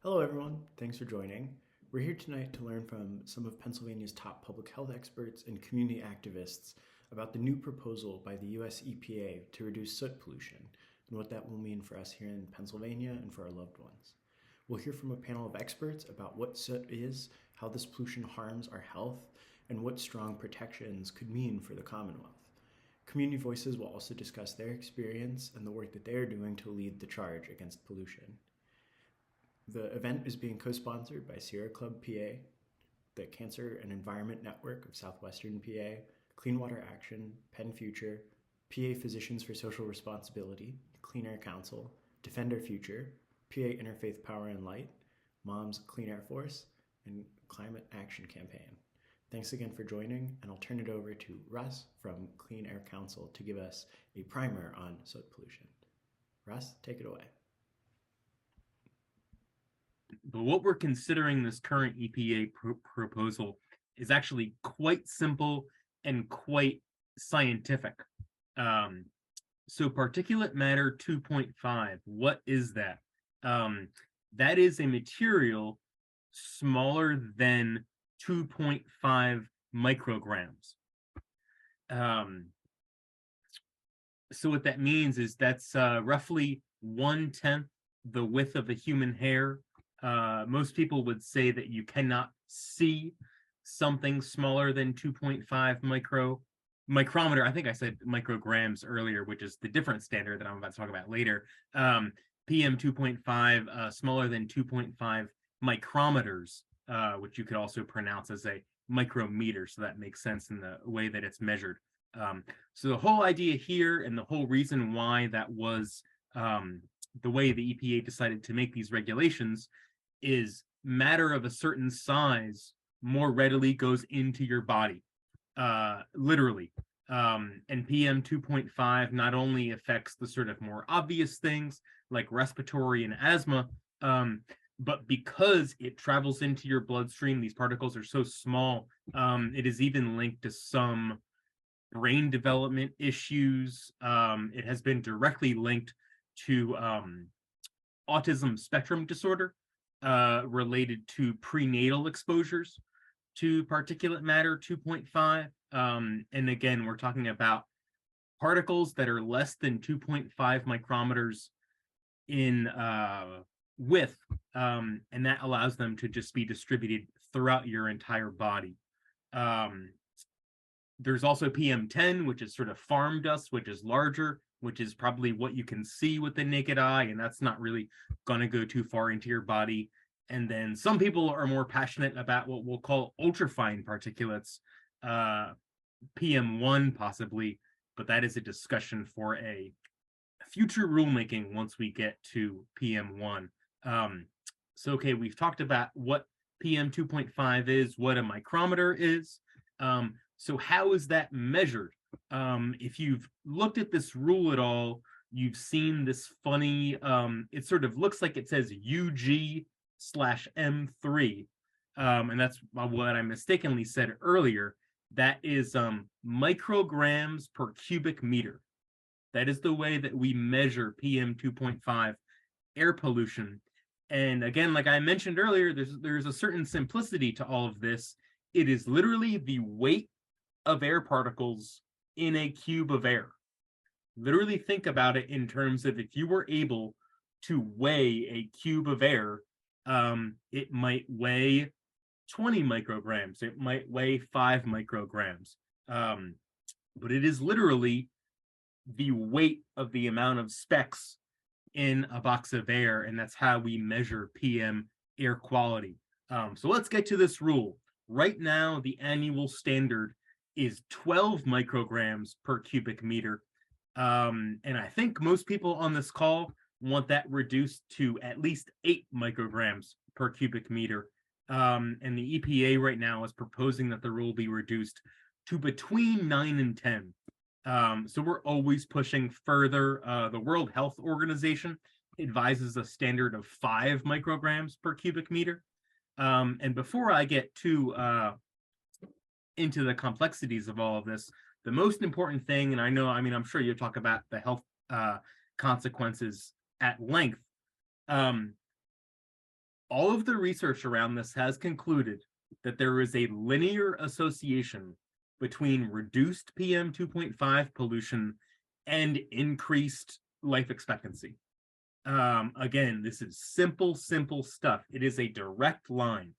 Hello, everyone. Thanks for joining. We're here tonight to learn from some of Pennsylvania's top public health experts and community activists about the new proposal by the US EPA to reduce soot pollution and what that will mean for us here in Pennsylvania and for our loved ones. We'll hear from a panel of experts about what soot is, how this pollution harms our health, and what strong protections could mean for the Commonwealth. Community voices will also discuss their experience and the work that they are doing to lead the charge against pollution. The event is being co-sponsored by Sierra Club PA, the Cancer and Environment Network of Southwestern PA, Clean Water Action, Penn Future, PA Physicians for Social Responsibility, Clean Air Council, Defend Our Future, PA Interfaith Power and Light, Moms Clean Air Force, and Climate Action Campaign. Thanks again for joining, and I'll turn it over to Russ from Clean Air Council to give us a primer on soot pollution. Russ, take it away. But what we're considering this current EPA proposal is actually quite simple and quite scientific. So particulate matter 2.5, what is that? That is a material smaller than 2.5 micrograms. So what that means is that's roughly 1/10 the width of a human hair. Most people would say that you cannot see something smaller than 2.5 micrometer. I think I said micrograms earlier, which is the different standard that I'm about to talk about later. PM 2.5, smaller than 2.5 micrometers, which you could also pronounce as a micrometer. So that makes sense in the way that it's measured. So the whole idea here and the whole reason why that was the way the EPA decided to make these regulations is matter of a certain size more readily goes into your body, literally. And PM 2.5 not only affects the sort of more obvious things like respiratory and asthma, but because it travels into your bloodstream, these particles are so small, it is even linked to some brain development issues. It has been directly linked to autism spectrum disorder related to prenatal exposures to particulate matter 2.5. And again, we're talking about particles that are less than 2.5 micrometers in width, and that allows them to just be distributed throughout your entire body. There's also PM10, which is sort of farm dust, which is larger, which is probably what you can see with the naked eye, and that's not really going to go too far into your body. And then some people are more passionate about what we'll call ultrafine particulates, PM1 possibly, but that is a discussion for a future rulemaking once we get to PM1. So, okay, we've talked about what PM 2.5 is, what a micrometer is. So how is that measured? If you've looked at this rule at all, you've seen this funny, it sort of looks like it says UG/M3, and that's what I mistakenly said earlier. That is micrograms per cubic meter. That is the way that we measure PM 2.5 air pollution. And again, like I mentioned earlier, there's a certain simplicity to all of this. It is literally the weight of air particles in a cube of air. Literally think about it in terms of if you were able to weigh a cube of air, it might weigh 20 micrograms, it might weigh 5 micrograms, but it is literally the weight of the amount of specks in a box of air, and that's how we measure PM air quality. So let's get to this rule. Right now, the annual standard is 12 micrograms per cubic meter. And I think most people on this call want that reduced to at least 8 micrograms per cubic meter. And the EPA right now is proposing that the rule be reduced to between 9 and 10. So we're always pushing further. The World Health Organization advises a standard of 5 micrograms per cubic meter. And before I get too into the complexities of all of this, the most important thing, and I'm sure you'll talk about the health consequences at length. all of the research around this has concluded that there is a linear association between reduced PM 2.5 pollution and increased life expectancy. Again, this is simple stuff. It is a direct line.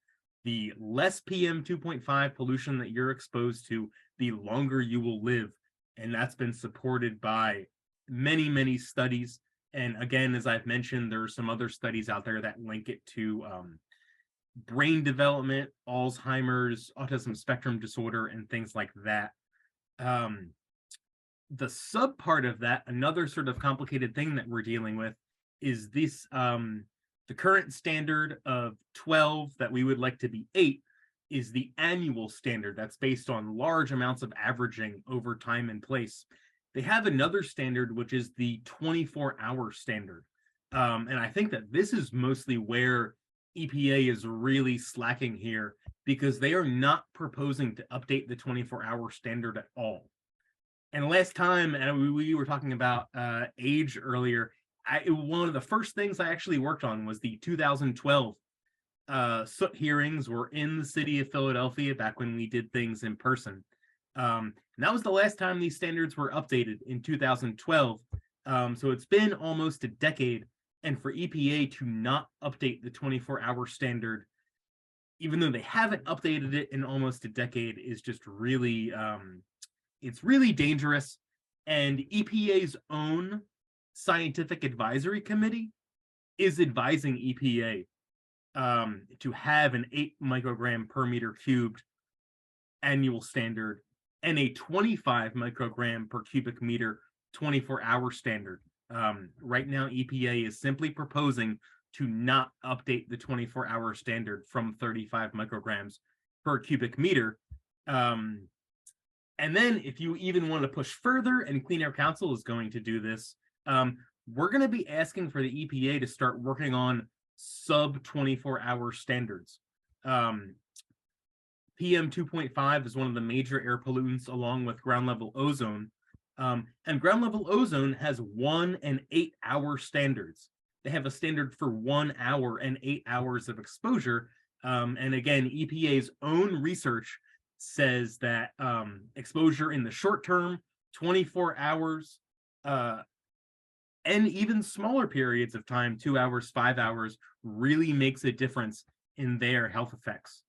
The less PM 2.5 pollution that you're exposed to, the longer you will live. And that's been supported by many studies. And again, as I've mentioned, there are some other studies out there that link it to brain development, Alzheimer's, autism spectrum disorder, and things like that. The sub part of that, another sort of complicated thing that we're dealing with, is this the current standard of 12 that we would like to be 8 is the annual standard that's based on large amounts of averaging over time and place. They have another standard, which is the 24-hour standard. And I think that this is mostly where EPA is really slacking here, because they are not proposing to update the 24-hour standard at all. And last time we were talking about age earlier, one of the first things I actually worked on was the 2012 Soot hearings were in the city of Philadelphia back when we did things in person. And that was the last time these standards were updated in 2012. So it's been almost a decade. And for EPA to not update the 24-hour standard, even though they haven't updated it in almost a decade, is just really, it's really dangerous. And EPA's own scientific advisory committee is advising EPA to have an 8 microgram per meter cubed annual standard and a 25 microgram per cubic meter 24-hour standard. Right now, EPA is simply proposing to not update the 24-hour standard from 35 micrograms per cubic meter. And then if you even want to push further, and Clean Air Council is going to do this, we're going to be asking for the EPA to start working on sub 24-hour standards. PM 2.5 is one of the major air pollutants, along with ground level ozone. And ground level ozone has 1 and 8 hour standards. They have a standard for 1 hour and 8 hours of exposure. And again, EPA's own research says that exposure in the short term, 24 hours, and even smaller periods of time, 2 hours, 5 hours, really makes a difference in their health effects.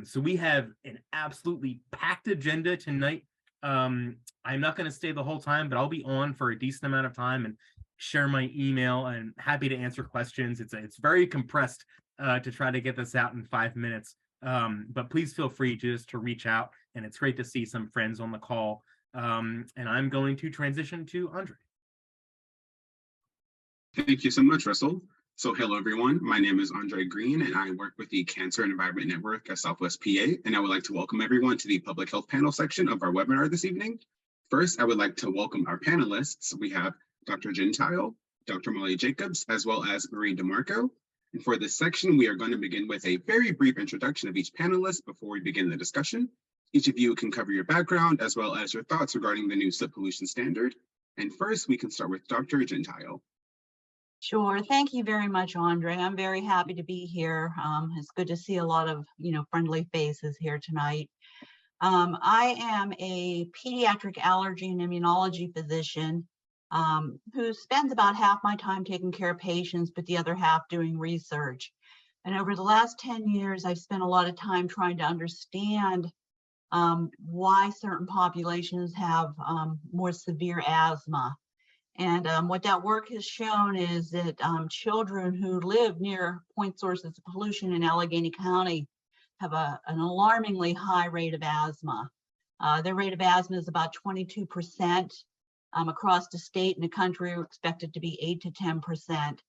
So we have an absolutely packed agenda tonight. I'm not going to stay the whole time, but I'll be on for a decent amount of time and share my email, and happy to answer questions. It's very compressed to try to get this out in 5 minutes. But please feel free just to reach out, and it's great to see some friends on the call. And I'm going to transition to Andre. Thank you so much, Russell. So hello, everyone. My name is Andre Green, and I work with the Cancer and Environment Network at Southwest PA, and I would like to welcome everyone to the Public Health Panel section of our webinar this evening. First, I would like to welcome our panelists. We have Dr. Gentile, Dr. Molly Jacobs, as well as Marie DeMarco. And for this section, we are going to begin with a very brief introduction of each panelist before we begin the discussion. Each of you can cover your background as well as your thoughts regarding the new soot pollution standard. And first, we can start with Dr. Gentile. Sure. Thank you very much, Andre. I'm very happy to be here. It's good to see a lot of, friendly faces here tonight. I am a pediatric allergy and immunology physician who spends about half my time taking care of patients, but the other half doing research. And over the last 10 years, I've spent a lot of time trying to understand why certain populations have more severe asthma. And what that work has shown is that children who live near point sources of pollution in Allegheny County have an alarmingly high rate of asthma. Their rate of asthma is about 22%. Across the state and the country are expected to be 8 to 10%.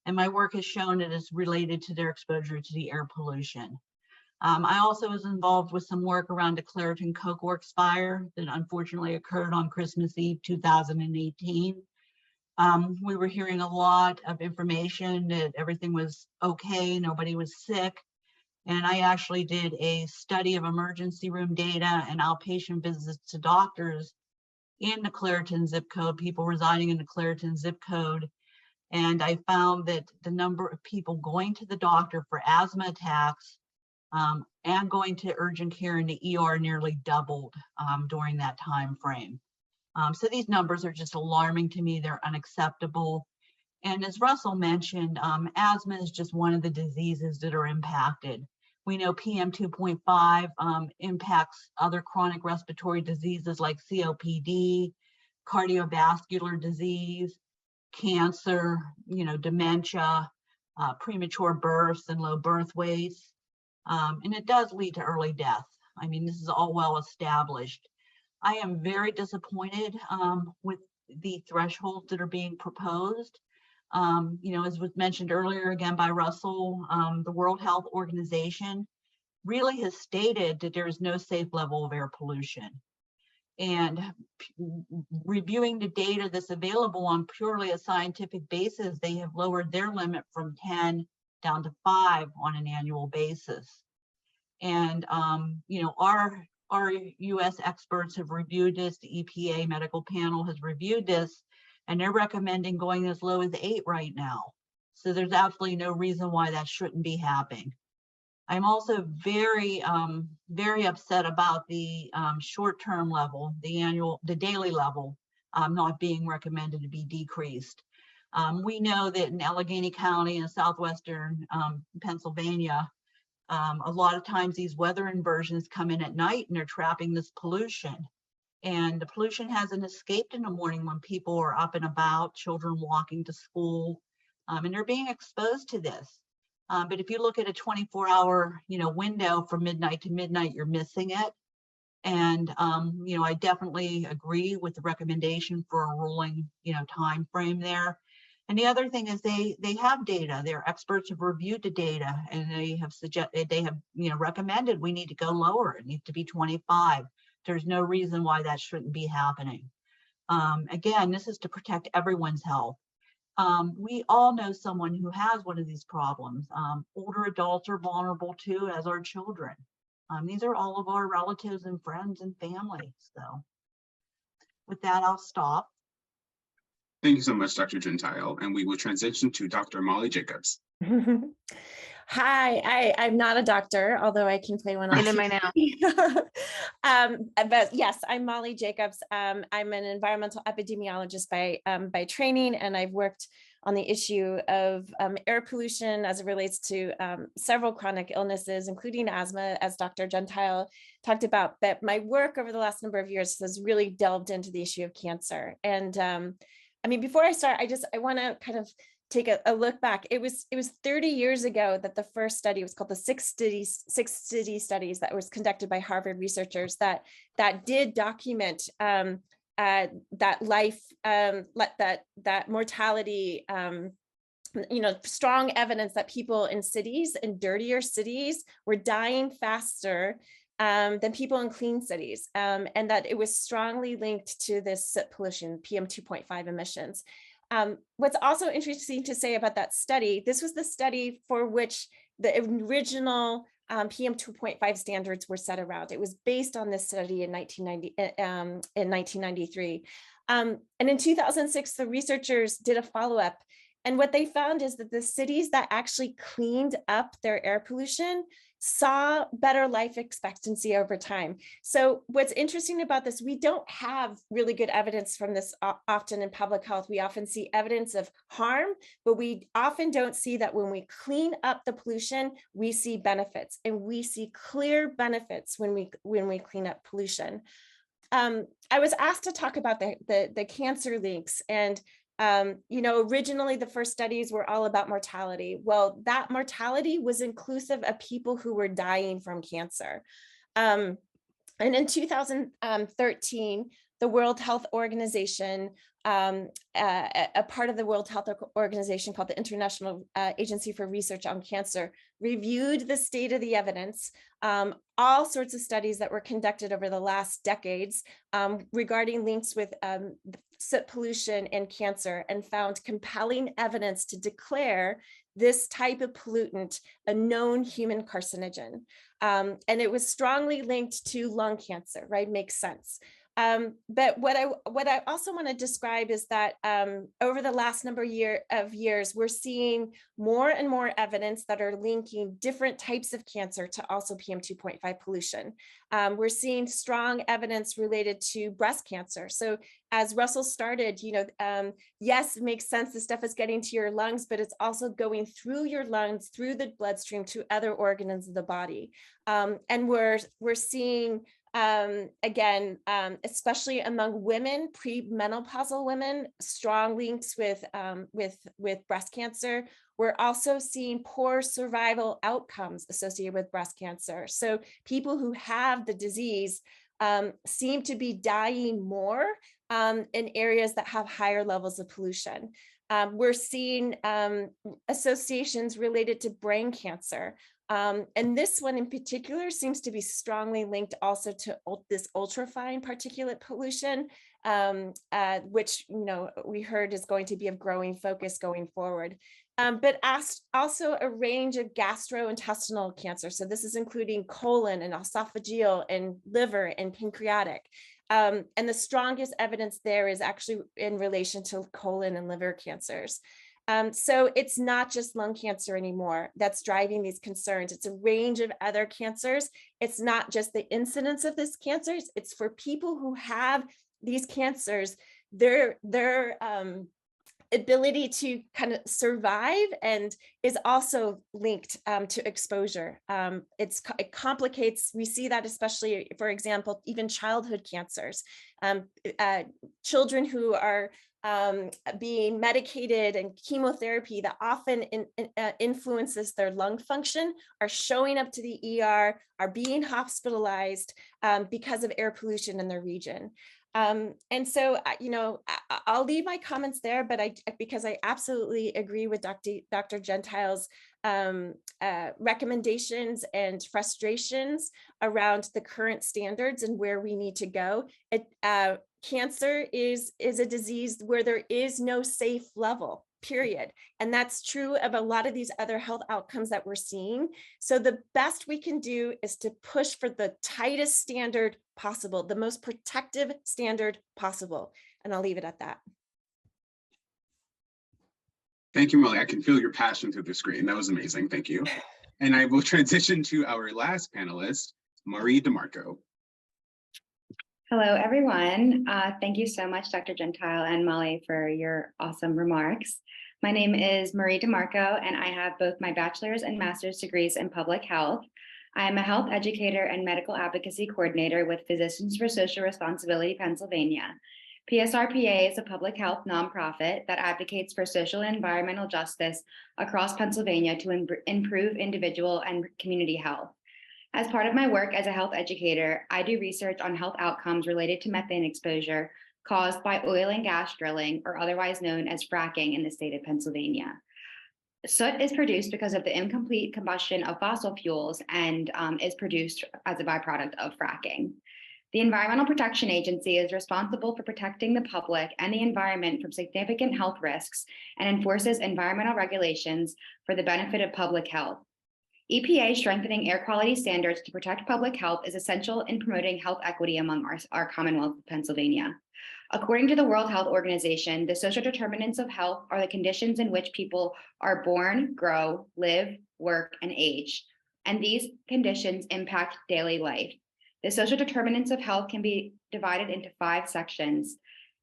And my work has shown it is related to their exposure to the air pollution. I also was involved with some work around the Clairton Coke Works fire that unfortunately occurred on Christmas Eve 2018. We were hearing a lot of information that everything was okay, nobody was sick. And I actually did a study of emergency room data and outpatient visits to doctors in the Clairton zip code, people residing in the Clairton zip code. And I found that the number of people going to the doctor for asthma attacks and going to urgent care in the ER nearly doubled during that time frame. So these numbers are just alarming to me. They're unacceptable. And as Russell mentioned, asthma is just one of the diseases that are impacted. We know PM 2.5 impacts other chronic respiratory diseases like COPD, cardiovascular disease, cancer, dementia, premature births and low birth weights. And it does lead to early death. I mean, this is all well established. I am very disappointed with the thresholds that are being proposed. As was mentioned earlier again by Russell, the World Health Organization really has stated that there is no safe level of air pollution. And reviewing the data that's available on purely a scientific basis, they have lowered their limit from 10 down to 5 on an annual basis. And our US experts have reviewed this. The EPA medical panel has reviewed this, and they're recommending going as low as 8 right now. So there's absolutely no reason why that shouldn't be happening. I'm also very upset about the short-term level, the daily level, not being recommended to be decreased. We know that in Allegheny County and southwestern Pennsylvania, a lot of times these weather inversions come in at night and they're trapping this pollution. And the pollution hasn't escaped in the morning when people are up and about, children walking to school, and they're being exposed to this. But if you look at a 24-hour, window from midnight to midnight, you're missing it. And I definitely agree with the recommendation for a rolling, time frame there. And the other thing is they have data. Their experts have reviewed the data, and they have recommended we need to go lower. It needs to be 25. There's no reason why that shouldn't be happening. Again, this is to protect everyone's health. We all know someone who has one of these problems. Older adults are vulnerable too, as are children. These are all of our relatives and friends and family. So with that, I'll stop. Thank you so much, Dr. Gentile. And we will transition to Dr. Molly Jacobs. Hi, I'm not a doctor, although I can play one on TV. But yes, I'm Molly Jacobs. I'm an environmental epidemiologist by training, and I've worked on the issue of air pollution as it relates to several chronic illnesses, including asthma, as Dr. Gentile talked about. But my work over the last number of years has really delved into the issue of cancer. And I mean, before I start, I want to kind of take a look back. It was 30 years ago that the first study was called the six city studies that was conducted by Harvard researchers that did document that life, that mortality, strong evidence that people in cities, in dirtier cities, were dying faster than people in clean cities, and that it was strongly linked to this soot pollution, PM 2.5 emissions. What's also interesting to say about that study, this was the study for which the original PM 2.5 standards were set around. It was based on this study in 1993. And in 2006, the researchers did a follow-up. And what they found is that the cities that actually cleaned up their air pollution saw better life expectancy over time. So what's interesting about this, we don't have really good evidence from this often in public health. We often see evidence of harm, but we often don't see that when we clean up the pollution, we see benefits, and we see clear benefits when we clean up pollution. I was asked to talk about the cancer links, and originally the first studies were all about mortality. Well, that mortality was inclusive of people who were dying from cancer. And in 2013, the World Health Organization, a part of the World Health Organization called the International Agency for Research on Cancer, reviewed the state of the evidence, all sorts of studies that were conducted over the last decades regarding links with soot pollution and cancer, and found compelling evidence to declare this type of pollutant a known human carcinogen. And it was strongly linked to lung cancer, right? Makes sense. But what I also want to describe is that over the last number of years, we're seeing more and more evidence that are linking different types of cancer to also PM2.5 pollution. We're seeing strong evidence related to breast cancer. So as Russell started, yes, it makes sense. This stuff is getting to your lungs, but it's also going through your lungs, through the bloodstream to other organs of the body. And we're seeing again, especially among women, premenopausal women, strong links with breast cancer. We're also seeing poor survival outcomes associated with breast cancer. So people who have the disease seem to be dying more in areas that have higher levels of pollution. We're seeing associations related to brain cancer. And this one in particular seems to be strongly linked also to this ultrafine particulate pollution, which we heard is going to be of growing focus going forward. But also a range of gastrointestinal cancer. So this is including colon and esophageal and liver and pancreatic. And the strongest evidence there is actually in relation to colon and liver cancers. So it's not just lung cancer anymore that's driving these concerns. It's a range of other cancers. It's not just the incidence of these cancers. It's for people who have these cancers, their ability to kind of survive and is also linked to exposure. It complicates, we see that especially, for example, even childhood cancers. Children who are being medicated and chemotherapy that often influences their lung function are showing up to the ER, are being hospitalized because of air pollution in their region. And so, I'll leave my comments there, but because I absolutely agree with Dr. Gentile's recommendations and frustrations around the current standards and where we need to go. Cancer is a disease where there is no safe level, period. And that's true of a lot of these other health outcomes that we're seeing. So the best we can do is to push for the tightest standard possible, the most protective standard possible. And I'll leave it at that. Thank you, Molly. I can feel your passion through the screen. That was amazing. Thank you. And I will transition to our last panelist, Marie DeMarco. Hello, everyone. Thank you so much, Dr. Gentile and Molly, for your awesome remarks. My name is Marie DeMarco, and I have both my bachelor's and master's degrees in public health. I am a health educator and medical advocacy coordinator with Physicians for Social Responsibility Pennsylvania. PSRPA is a public health nonprofit that advocates for social and environmental justice across Pennsylvania to improve individual and community health. As part of my work as a health educator, I do research on health outcomes related to methane exposure caused by oil and gas drilling, or otherwise known as fracking, in the state of Pennsylvania. Soot is produced because of the incomplete combustion of fossil fuels and is produced as a byproduct of fracking. The Environmental Protection Agency is responsible for protecting the public and the environment from significant health risks and enforces environmental regulations for the benefit of public health. EPA strengthening air quality standards to protect public health is essential in promoting health equity among our Commonwealth of Pennsylvania. According to the World Health Organization, the social determinants of health are the conditions in which people are born, grow, live, work, and age, and these conditions impact daily life. The social determinants of health can be divided into 5 sections: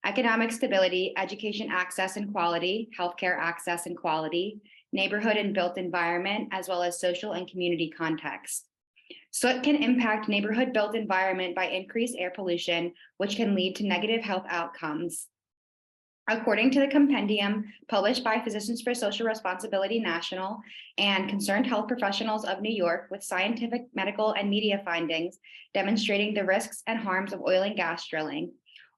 economic stability, education access and quality, healthcare access and quality, neighborhood and built environment, as well as social and community context. Soot can impact neighborhood built environment by increased air pollution, which can lead to negative health outcomes. According to the compendium published by Physicians for Social Responsibility National and Concerned Health Professionals of New York, with scientific, medical, and media findings demonstrating the risks and harms of oil and gas drilling.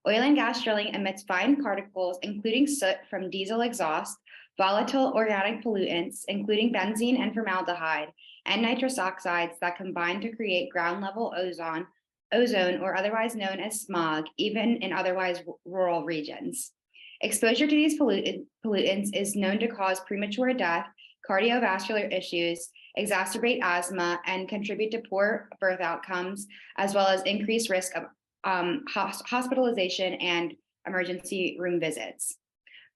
Oil and gas drilling emits fine particles, including soot from diesel exhaust, volatile organic pollutants, including benzene and formaldehyde, and nitrous oxides that combine to create ground level ozone, or otherwise known as smog, even in otherwise rural regions. Exposure to these pollutants is known to cause premature death, cardiovascular issues, exacerbate asthma, and contribute to poor birth outcomes, as well as increased risk hospitalization, and emergency room visits.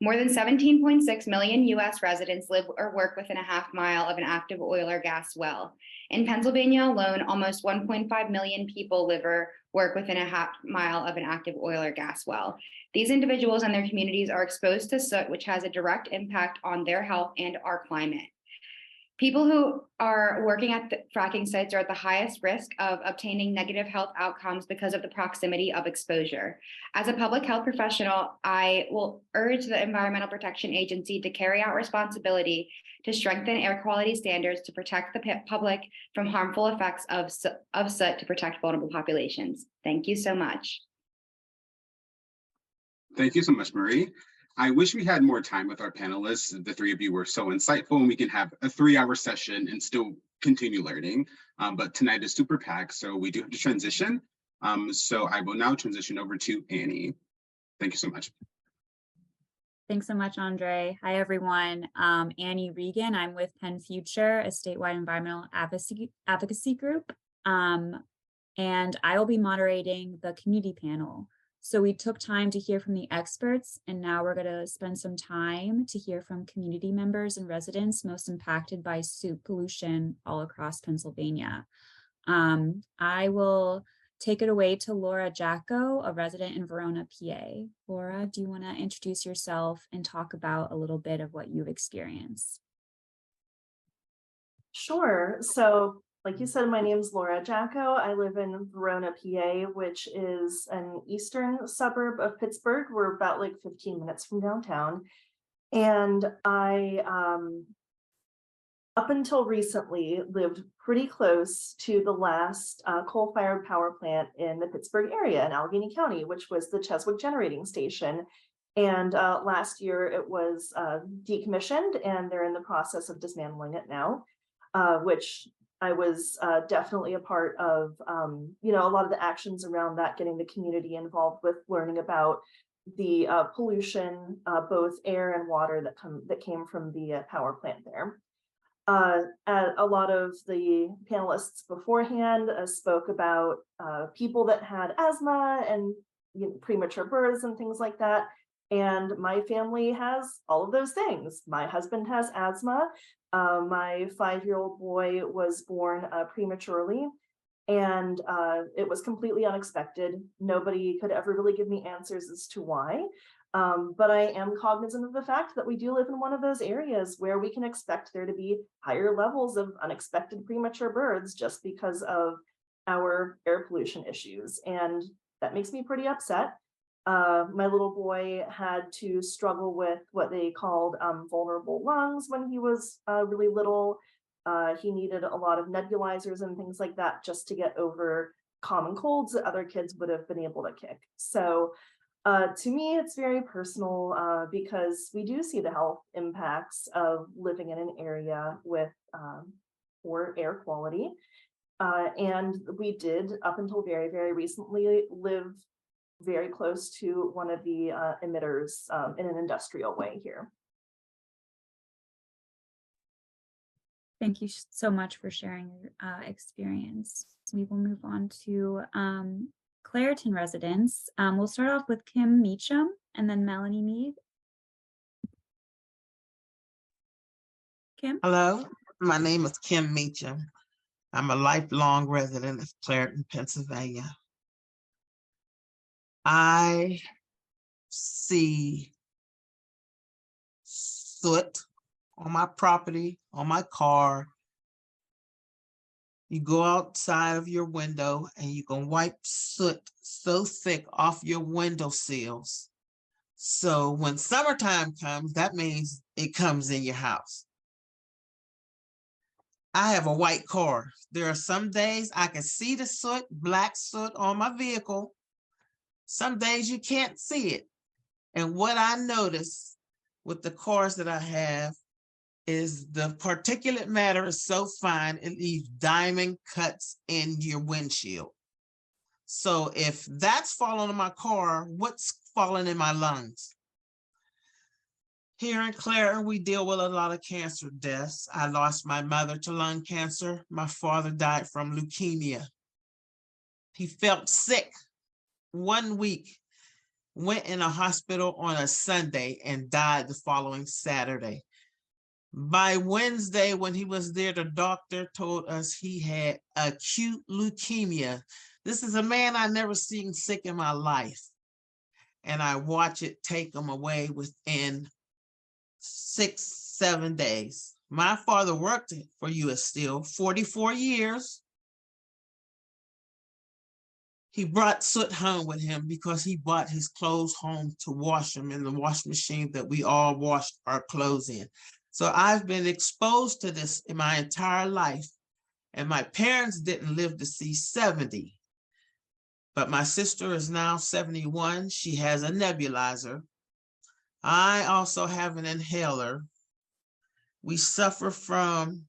More than 17.6 million US residents live or work within a half mile of an active oil or gas well. In Pennsylvania alone, almost 1.5 million people live or work within a half mile of an active oil or gas well. These individuals and their communities are exposed to soot, which has a direct impact on their health and our climate. People who are working at the fracking sites are at the highest risk of obtaining negative health outcomes because of the proximity of exposure. As a public health professional, I will urge the Environmental Protection Agency to carry out responsibility to strengthen air quality standards to protect the public from harmful effects of soot to protect vulnerable populations. Thank you so much. Thank you so much, Marie. I wish we had more time with our panelists. The three of you were so insightful, and we can have a 3-hour session and still continue learning. But tonight is super packed, so we do have to transition. So I will now transition over to Annie. Thank you so much. Thanks so much, Andre. Hi, everyone. Annie Regan. I'm with Penn Future, a statewide environmental advocacy group. And I will be moderating the community panel. So we took time to hear from the experts, and now we're going to spend some time to hear from community members and residents most impacted by soot pollution all across Pennsylvania. I will take it away to Laura Jacko, a resident in Verona, PA. Laura, do you want to introduce yourself and talk about a little bit of what you've experienced? Sure. So like you said, my name is Laura Jacko. I live in Verona, PA, which is an eastern suburb of Pittsburgh. We're about like 15 minutes from downtown. And I, up until recently, lived pretty close to the last coal-fired power plant in the Pittsburgh area in Allegheny County, which was the Cheswick Generating Station. And last year it was decommissioned, and they're in the process of dismantling it now, which I was definitely a part of, you know, a lot of the actions around that, getting the community involved with learning about the pollution, both air and water that came from the power plant there. A lot of the panelists beforehand spoke about people that had asthma and premature births and things like that. And my family has all of those things. My husband has asthma. My 5-year-old boy was born prematurely, and it was completely unexpected. Nobody could ever really give me answers as to why. But I am cognizant of the fact that we do live in one of those areas where we can expect there to be higher levels of unexpected premature births just because of our air pollution issues. And that makes me pretty upset. My little boy had to struggle with what they called vulnerable lungs when he was really little. He needed a lot of nebulizers and things like that just to get over common colds that other kids would have been able to kick. So to me, it's very personal because we do see the health impacts of living in an area with poor air quality. And we did, up until very, very recently, live very close to one of the emitters in an industrial way here. Thank you so much for sharing your experience. We will move on to Clairton residents. We'll start off with Kim Meacham and then Melanie Mead. Kim? Hello, my name is Kim Meacham. I'm a lifelong resident of Clairton, Pennsylvania. I see soot on my property, on my car. You go outside of your window and you can wipe soot so thick off your window sills. So when summertime comes, that means it comes in your house. I have a white car. There are some days I can see the soot, black soot on my vehicle. Some days you can't see it. And what I notice with the cars that I have is the particulate matter is so fine, it leaves diamond cuts in your windshield. So if that's falling in my car, what's falling in my lungs? Here in Clairton, we deal with a lot of cancer deaths. I lost my mother to lung cancer. My father died from leukemia. He felt sick 1 week, went in a hospital on a Sunday and died the following Saturday. By Wednesday, when he was there, the doctor told us he had acute leukemia. This is a man I never seen sick in my life. And I watch it take him away within 6-7 days. My father worked for U.S. Steel 44 years. He brought soot home with him because he brought his clothes home to wash them in the washing machine that we all washed our clothes in. So I've been exposed to this in my entire life. And my parents didn't live to see 70. But my sister is now 71. She has a nebulizer. I also have an inhaler. We suffer from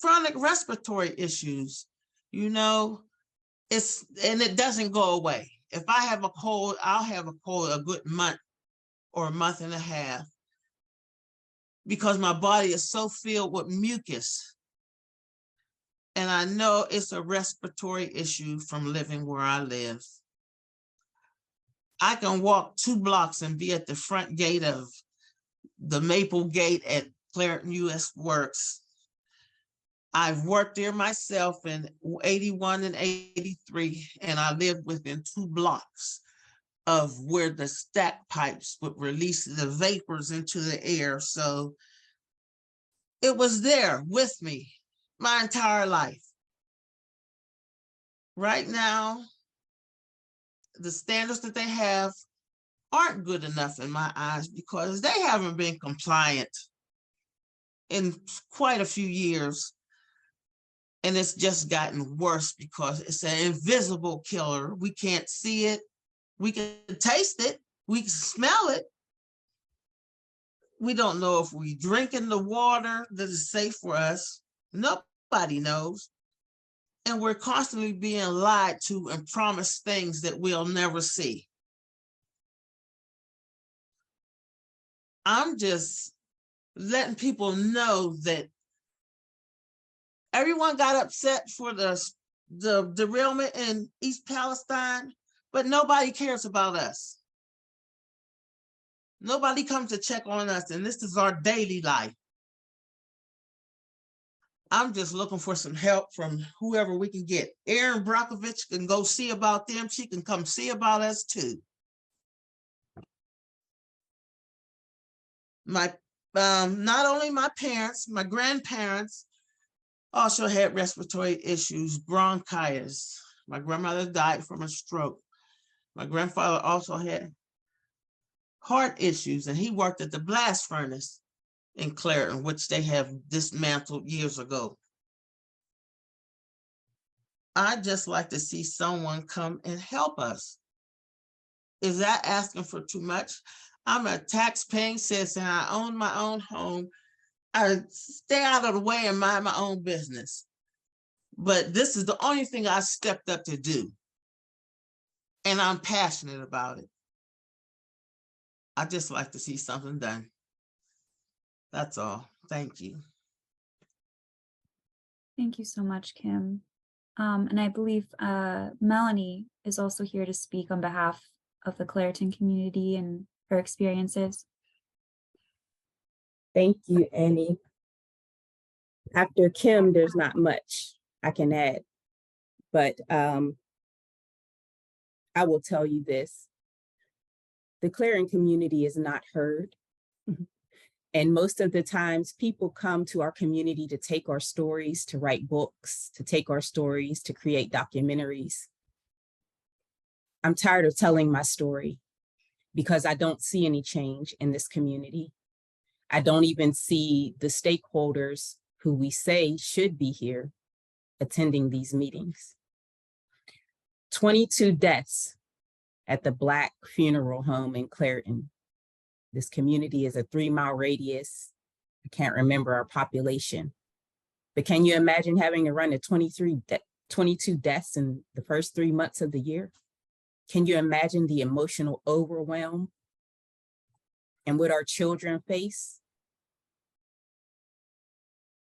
chronic respiratory issues. You know, and it doesn't go away. If I have a cold, I'll have a cold a good month or a month and a half because my body is so filled with mucus. And I know it's a respiratory issue from living where I live. I can walk 2 blocks and be at the front gate of the Maple Gate at Clairton U.S. Works. I've worked there myself in 81 and 83, and I lived within 2 blocks of where the stack pipes would release the vapors into the air. So it was there with me my entire life. Right now, the standards that they have aren't good enough in my eyes because they haven't been compliant in quite a few years. And it's just gotten worse because it's an invisible killer. We can't see it. We can taste it. We can smell it. We don't know if we're drinking the water that is safe for us. Nobody knows. And we're constantly being lied to and promised things that we'll never see. I'm just letting people know that everyone got upset for the derailment in East Palestine, but nobody cares about us. Nobody comes to check on us, and this is our daily life. I'm just looking for some help from whoever we can get. Erin Brockovich can go see about them. She can come see about us too. Not only my parents, my grandparents also had respiratory issues, bronchitis. My grandmother died from a stroke. My grandfather also had heart issues, and he worked at the blast furnace in Clairton, which they have dismantled years ago. I'd just like to see someone come and help us. Is that asking for too much? I'm a tax-paying citizen. I own my own home. I stay out of the way and mind my own business. But this is the only thing I stepped up to do. And I'm passionate about it. I just like to see something done. That's all. Thank you. Thank you so much, Kim. And I believe Melanie is also here to speak on behalf of the Clairton community and her experiences. Thank you, Annie. After Kim, there's not much I can add, but I will tell you this. The Clairton community is not heard. And most of the times people come to our community to take our stories, to write books, to take our stories, to create documentaries. I'm tired of telling my story because I don't see any change in this community. I don't even see the stakeholders who we say should be here attending these meetings. 22 deaths at the Black funeral home in Clairton. This community is a 3-mile radius. I can't remember our population, but can you imagine having to run to 22 deaths in the first 3 months of the year? Can you imagine the emotional overwhelm and what our children face?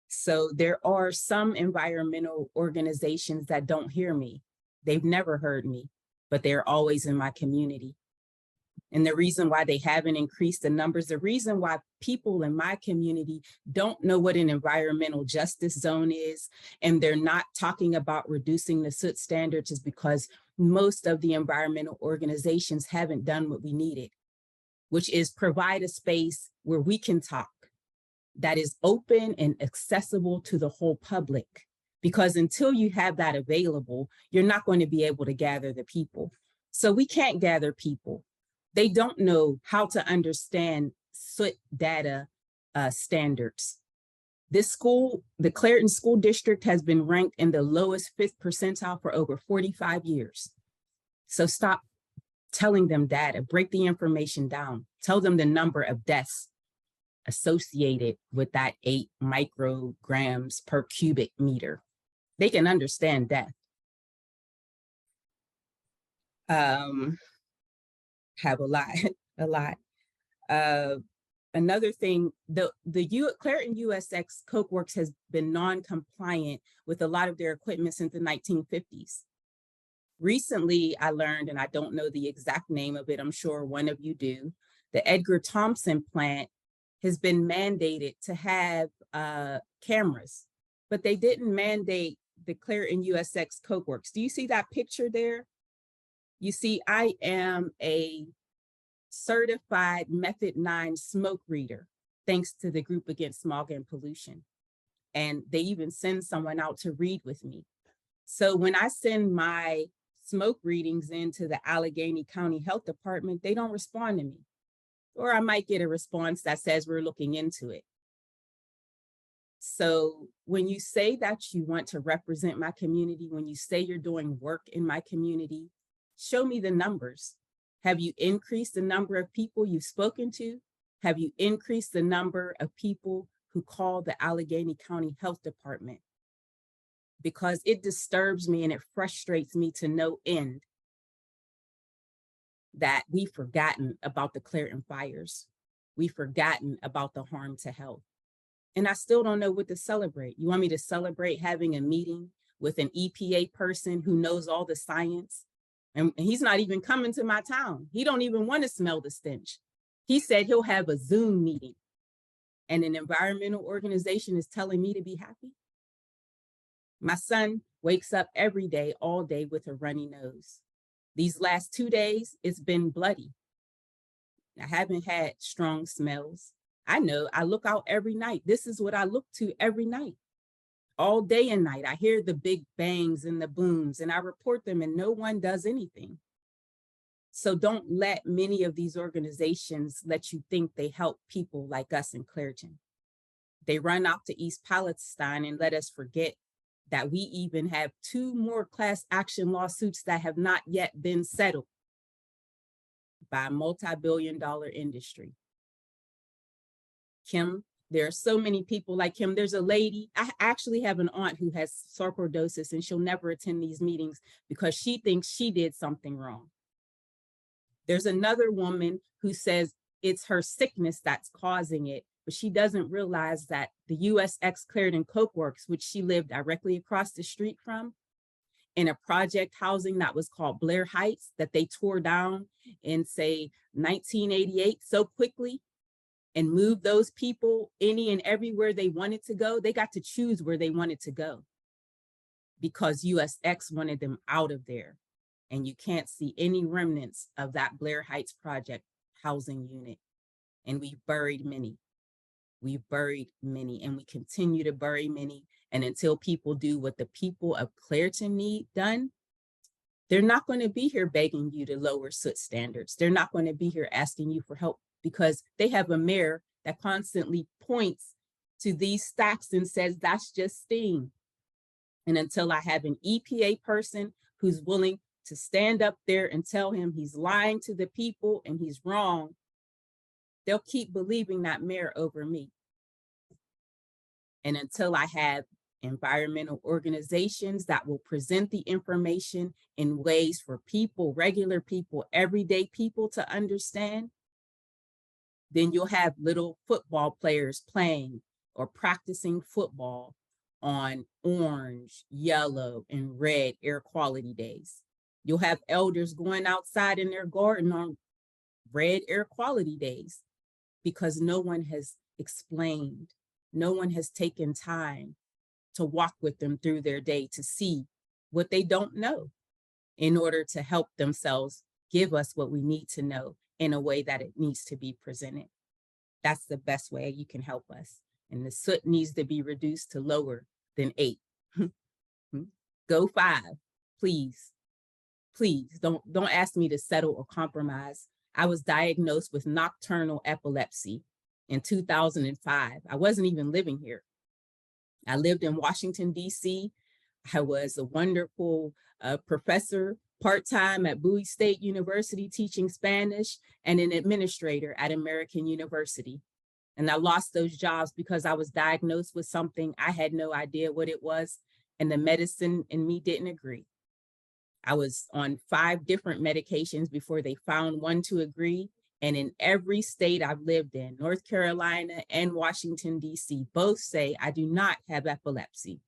So there are some environmental organizations that don't hear me. They've never heard me, but they're always in my community. And the reason why they haven't increased the numbers, the reason why people in my community don't know what an environmental justice zone is, and they're not talking about reducing the soot standards, is because most of the environmental organizations haven't done what we needed, which is provide a space where we can talk that is open and accessible to the whole public. Because until you have that available, you're not going to be able to gather the people. So we can't gather people. They don't know how to understand soot data standards. This school, the Clairton School District, has been ranked in the lowest 5th percentile for over 45 years. So stop telling them data, break the information down, tell them the number of deaths associated with that 8 micrograms per cubic meter. They can understand death. Have a lot. Another thing, the Clairton USX Coke Works has been non-compliant with a lot of their equipment since the 1950s. Recently, I learned, and I don't know the exact name of it, I'm sure one of you do, the Edgar Thompson plant has been mandated to have cameras, but they didn't mandate the Clairton USX Coke Works. Do you see that picture there? You see, I am a certified Method 9 smoke reader, thanks to the Group Against Smog and Pollution. And they even send someone out to read with me. So when I send my smoke readings into the Allegheny County Health Department, they don't respond to me. Or I might get a response that says we're looking into it. So when you say that you want to represent my community, when you say you're doing work in my community, show me the numbers. Have you increased the number of people you've spoken to? Have you increased the number of people who call the Allegheny County Health Department? Because it disturbs me and it frustrates me to no end that we've forgotten about the Clairton fires. We've forgotten about the harm to health. And I still don't know what to celebrate. You want me to celebrate having a meeting with an EPA person who knows all the science? And he's not even coming to my town. He don't even want to smell the stench. He said he'll have a Zoom meeting. And an environmental organization is telling me to be happy? My son wakes up every day, all day with a runny nose. These last 2 days, it's been bloody. I haven't had strong smells. I know I look out every night. This is what I look to every night. All day and night, I hear the big bangs and the booms, and I report them, and no one does anything. So don't let many of these organizations let you think they help people like us in Clairton. They run off to East Palestine and let us forget that we even have 2 more class action lawsuits that have not yet been settled by a multi-billion-dollar industry. Kim, there are so many people like him. There's a lady, I actually have an aunt who has sarcoidosis, and she'll never attend these meetings because she thinks she did something wrong. There's another woman who says it's her sickness that's causing it, but she doesn't realize that the USX Clairton Coke Works, which she lived directly across the street from, in a project housing that was called Blair Heights, that they tore down in, say, 1988 so quickly, and moved those people any and everywhere they wanted to go. They got to choose where they wanted to go because USX wanted them out of there. And you can't see any remnants of that Blair Heights project housing unit. And we've buried many. We've buried many, and we continue to bury many. And until people do what the people of Clairton need done, they're not going to be here begging you to lower soot standards. They're not going to be here asking you for help, because they have a mayor that constantly points to these stacks and says, that's just steam. And until I have an EPA person who's willing to stand up there and tell him he's lying to the people and he's wrong, they'll keep believing that mayor over me. And until I have environmental organizations that will present the information in ways for people, regular people, everyday people to understand, then you'll have little football players playing or practicing football on orange, yellow, and red air quality days. You'll have elders going outside in their garden on red air quality days because no one has explained, no one has taken time to walk with them through their day to see what they don't know in order to help themselves give us what we need to know in a way that it needs to be presented. That's the best way you can help us. And the soot needs to be reduced to lower than 8. Go 5, please. Please don't ask me to settle or compromise. I was diagnosed with nocturnal epilepsy in 2005. I wasn't even living here. I lived in Washington, D.C. I was a wonderful professor part-time at Bowie State University teaching Spanish and an administrator at American University. And I lost those jobs because I was diagnosed with something I had no idea what it was, and the medicine and me didn't agree. I was on 5 different medications before they found one to agree. And in every state I've lived in, North Carolina and Washington, D.C., both say I do not have epilepsy.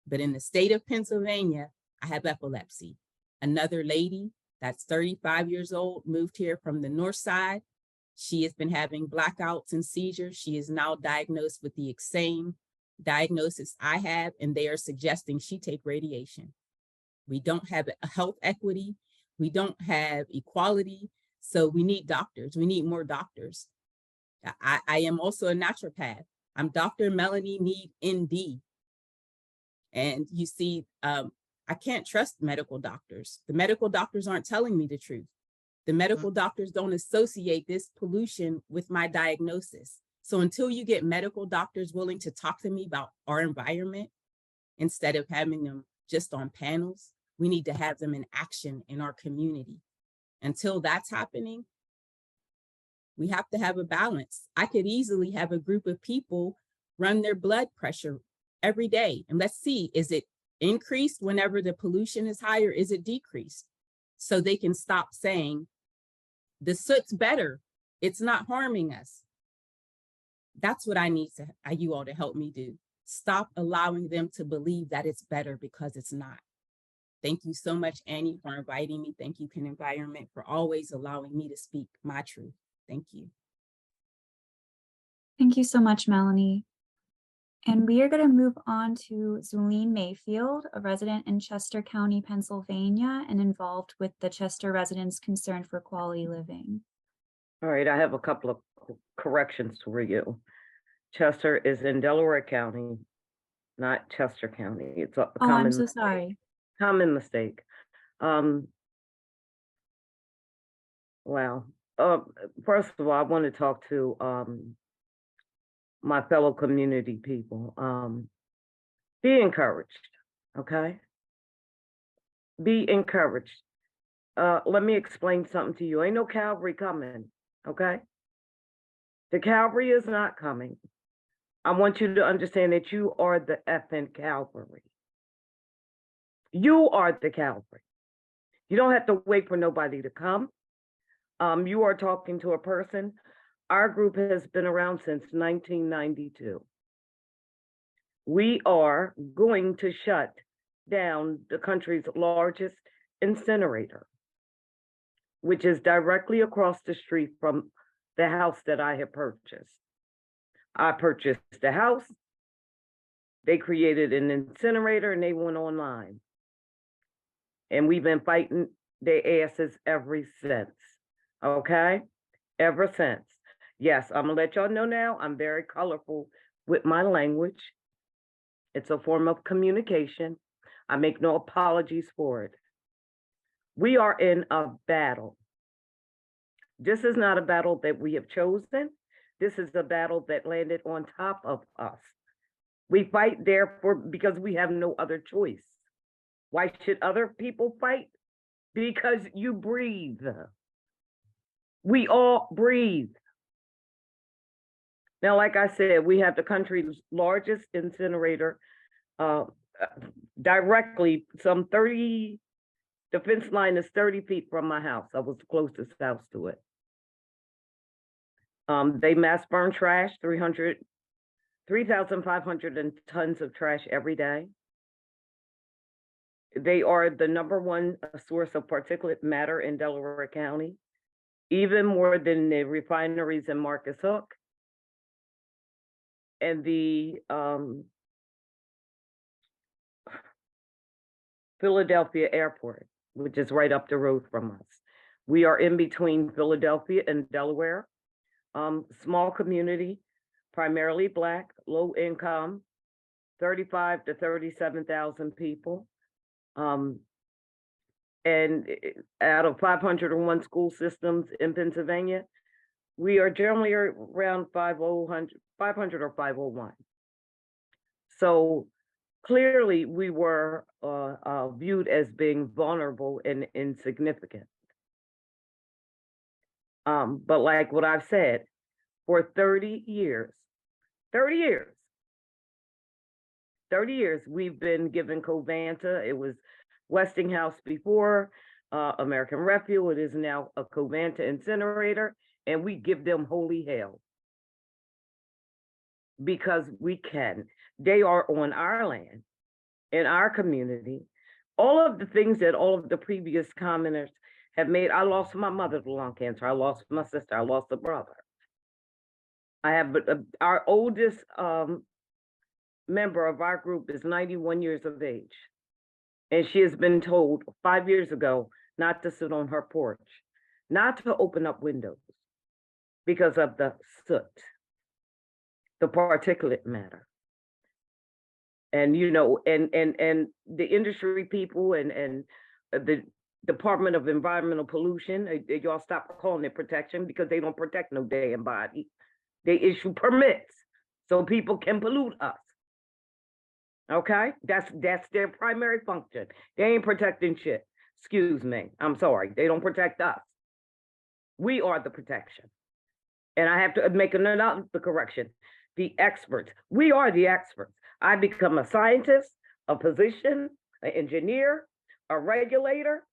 But in the state of Pennsylvania, I have epilepsy. Another lady that's 35 years old moved here from the north side. She has been having blackouts and seizures. She is now diagnosed with the same diagnosis I have, and they are suggesting she take radiation. We don't have a health equity. We don't have equality. So we need doctors. We need more doctors. I am also a naturopath. I'm Dr. Melanie Mead, ND. And you see, I can't trust medical doctors. The medical doctors aren't telling me the truth. The medical doctors don't associate this pollution with my diagnosis. So until you get medical doctors willing to talk to me about our environment, instead of having them just on panels, we need to have them in action in our community. Until that's happening, we have to have a balance. I could easily have a group of people run their blood pressure every day. And let's see, is it increased whenever the pollution is higher? Is it decreased? So they can stop saying, the soot's better. It's not harming us. That's what I need you all to help me do. Stop allowing them to believe that it's better because it's not. Thank you so much, Annie, for inviting me. Thank you, Penn Environment, for always allowing me to speak my truth. Thank you. Thank you so much, Melanie. And we are going to move on to Zuleen Mayfield, a resident in Chester County, Pennsylvania, and involved with the Chester Residents Concern for Quality Living. All right, I have a couple of corrections for you. Chester is in Delaware County, not Chester County. It's a common I'm so sorry. Common mistake. Well, first of all, I want to talk to my fellow community people. Be encouraged, okay? Be encouraged. Let me explain something to you. Ain't no cavalry coming, okay? The cavalry is not coming. I want you to understand that you are the effing cavalry. You are the cavalry. You don't have to wait for nobody to come. You are talking to a person. Our group has been around since 1992. We are going to shut down the country's largest incinerator, which is directly across the street from the house that I have purchased. I purchased the house. They created an incinerator and they went online. And we've been fighting their asses ever since, okay? Ever since. Yes, I'm gonna let y'all know now, I'm very colorful with my language. It's a form of communication. I make no apologies for it. We are in a battle. This is not a battle that we have chosen. This is a battle that landed on top of us. We fight therefore because we have no other choice. Why should other people fight? Because you breathe. We all breathe. Now, like I said, we have the country's largest incinerator directly some 30, the fence line is 30 feet from my house. I was the closest house to it. They mass burn trash, 3,500 tons of trash every day. They are the #1 source of particulate matter in Delaware County, even more than the refineries in Marcus Hook and the Philadelphia Airport, which is right up the road from us. We are in between Philadelphia and Delaware. Small community, primarily Black, low income, 35 to 37,000 people. And out of 501 school systems in Pennsylvania, we are generally around 500 or 501. So clearly we were viewed as being vulnerable and insignificant. But like what I've said, for 30 years, we've been given Covanta. It was Westinghouse before, American Refuel. It is now a Covanta incinerator, and we give them holy hell because we can. They are on our land, in our community. All of the things that all of the previous commenters have made. I lost my mother to lung cancer. I lost my sister. I lost a brother. I have our oldest member of our group is 91 years of age. And she has been told 5 years ago not to sit on her porch, not to open up windows because of the soot, the particulate matter. And, you know, and the industry people and the Department of Environmental Pollution, y'all stop calling it protection because they don't protect no damn body. They issue permits so people can pollute us. Okay, that's their primary function. They ain't protecting shit. Excuse me, I'm sorry. They don't protect us. We are the protection. And I have to make another correction. The experts. We are the experts. I become a scientist, a physician, an engineer, a regulator.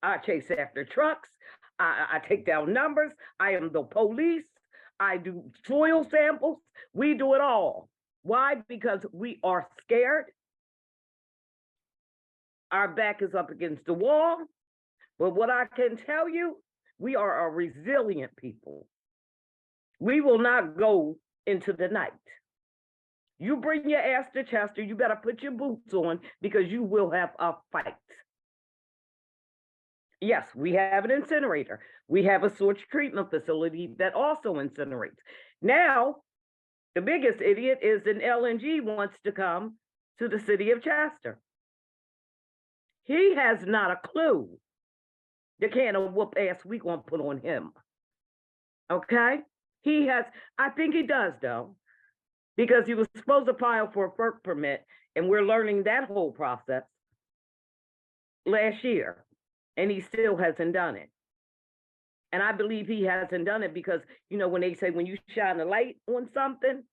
I chase after trucks. I take down numbers. I am the police. I do soil samples. We do it all. Why? Because we are scared. Our back is up against the wall. But what I can tell you, we are a resilient people. We will not go into the night. You bring your ass to Chester, you better put your boots on because you will have a fight. Yes, we have an incinerator. We have a sewage treatment facility that also incinerates. Now, the biggest idiot is an LNG wants to come to the city of Chester. He has not a clue the can of whoop ass we gonna put on him. Okay? He has, I think he does though, because he was supposed to file for a FERC permit, and we're learning that whole process last year, and he still hasn't done it. And I believe he hasn't done it because, you know, when they say when you shine a light on something,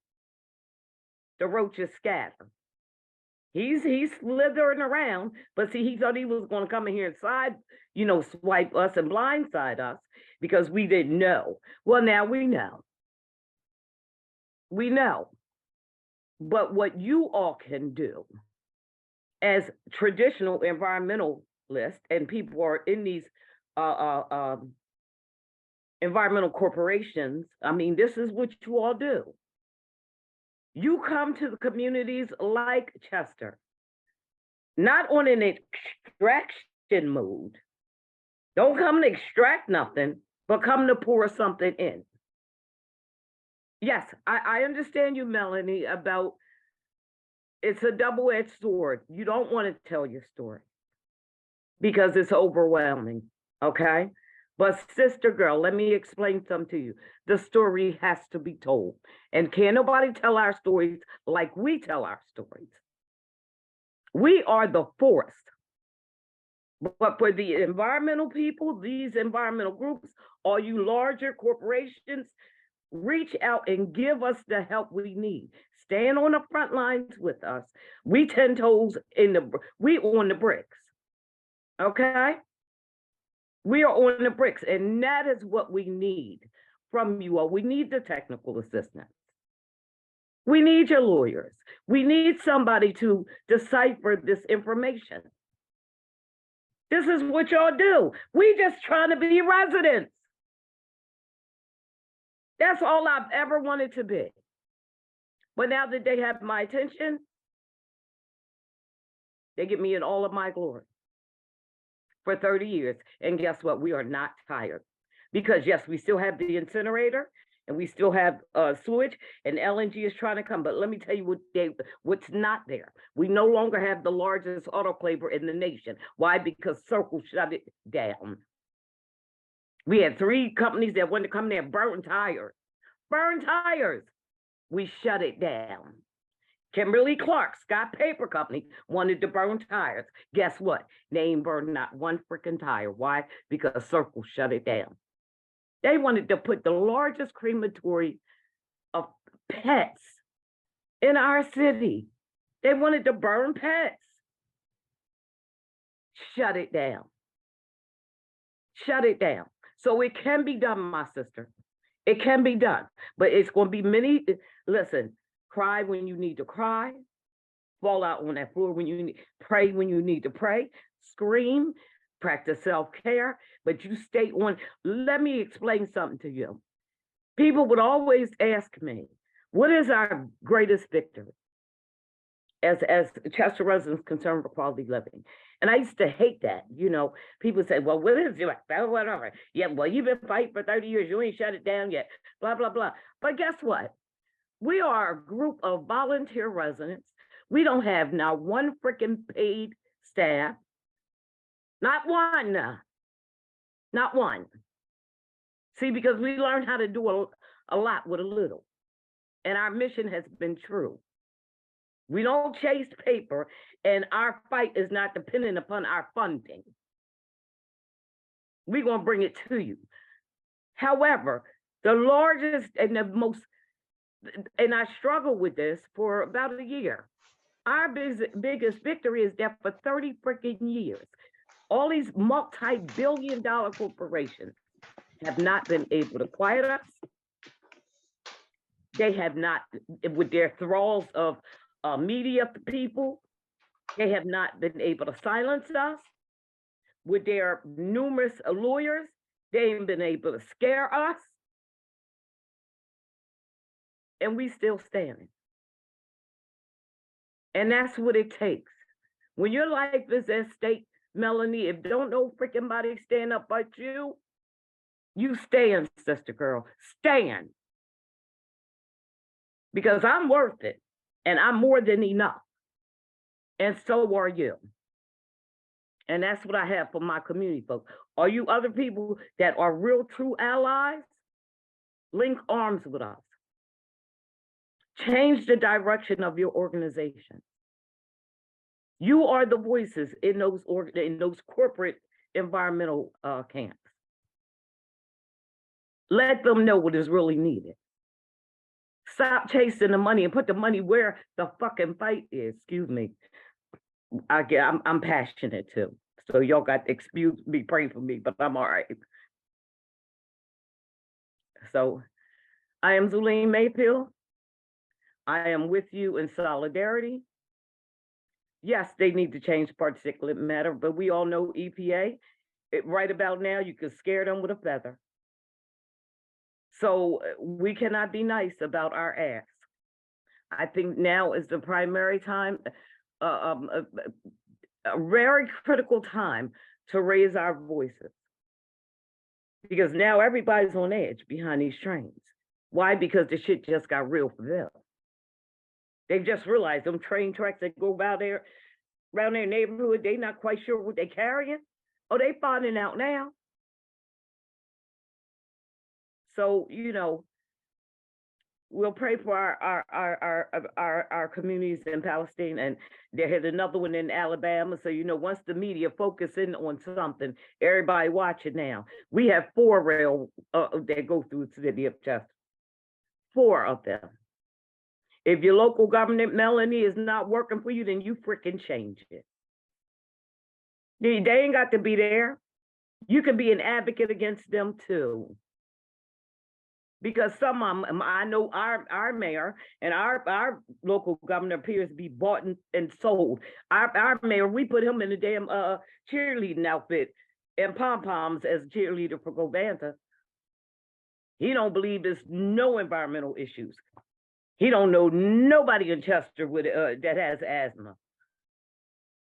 the roaches scatter. He's slithering around, but see, he thought he was going to come in here and swipe us and blindside us because we didn't know. Well, now we know. We know. But what you all can do as traditional environmentalists and people who are in these environmental corporations, I mean, this is what you all do. You come to the communities like Chester, not on an extraction mode. Don't come to extract nothing, but come to pour something in. Yes, I understand you, Melanie, about it's a double-edged sword. You don't want to tell your story because it's overwhelming, okay? But sister girl, let me explain something to you. The story has to be told. And can't nobody tell our stories like we tell our stories. We are the force. But for the environmental people, these environmental groups, all you larger corporations, reach out and give us the help we need. Stand on the front lines with us. We 10 toes we on the bricks, okay? We are on the bricks, and that is what we need from you all. We need the technical assistance. We need your lawyers. We need somebody to decipher this information. This is what y'all do. We just trying to be residents. That's all I've ever wanted to be. But now that they have my attention, they get me in all of my glory for 30 years. And guess what? We are not tired. Because yes, we still have the incinerator and we still have sewage, and LNG is trying to come. But let me tell you what's not there. We no longer have the largest autoclaver in the nation. Why? Because Circle shut it down. We had 3 companies that wanted to come there, burn tires. Burn tires. We shut it down. Kimberly-Clark, Scott Paper Company, wanted to burn tires. Guess what? They ain't burned not one freaking tire. Why? Because Circle shut it down. They wanted to put the largest crematory of pets in our city. They wanted to burn pets. Shut it down. Shut it down. So it can be done, my sister. It can be done, but it's going to be many. Listen, cry when you need to cry, fall out on that floor when you need, pray when you need to pray, scream, practice self-care, but you stay on. Let me explain something to you. People would always ask me, what is our greatest victory as Chester residents concerned for quality living? And I used to hate that. You know, people say, well, what is it? Whatever. Yeah, well, you've been fighting for 30 years. You ain't shut it down yet. Blah, blah, blah. But guess what? We are a group of volunteer residents. We don't have now one freaking paid staff. Not one. Not one. See, because we learned how to do a lot with a little. And our mission has been true. We don't chase paper, and our fight is not dependent upon our funding. We're going to bring it to you. However, the largest and the most, and I struggled with this for about a year. Our biggest victory is that for 30 freaking years, all these multi-billion-dollar corporations have not been able to quiet us. They have not, with their thralls of media people, they have not been able to silence us. With their numerous lawyers, they ain't been able to scare us. And we still standing. And that's what it takes. When your life is at stake, Melanie, if don't no freaking body stand up but you stand, sister girl, stand. Because I'm worth it, and I'm more than enough. And so are you. And that's what I have for my community folks. Are you other people that are real true allies? Link arms with us. Change the direction of your organization. You are the voices in those corporate environmental camps. Let them know what is really needed. Stop chasing the money and put the money where the fucking fight is. Excuse me. I'm passionate too. So y'all got to excuse me, pray for me, but I'm all right. So I am Zulene Mayfield. I am with you in solidarity. Yes, they need to change particulate matter, but we all know EPA. Right about now, you can scare them with a feather. So we cannot be nice about our ask. I think now is the primary time, a very critical time to raise our voices. Because now everybody's on edge behind these trains. Why? Because the shit just got real for them. They've just realized them train tracks that go around their neighborhood, they not quite sure what they're carrying. Oh, they finding out now. So, you know, we'll pray for our communities in Palestine, and there's another one in Alabama. So, you know, once the media focus in on something, everybody watch it now. We have 4 rail that go through the city of Chester. 4 of them. If your local government, Melanie, is not working for you, then you freaking change it. They ain't got to be there. You can be an advocate against them too. Because some of them, I know our mayor and our local governor appears to be bought and sold. Our mayor, we put him in a damn cheerleading outfit and pom-poms as a cheerleader for Govanta. He don't believe there's no environmental issues. He don't know nobody in Chester with that has asthma.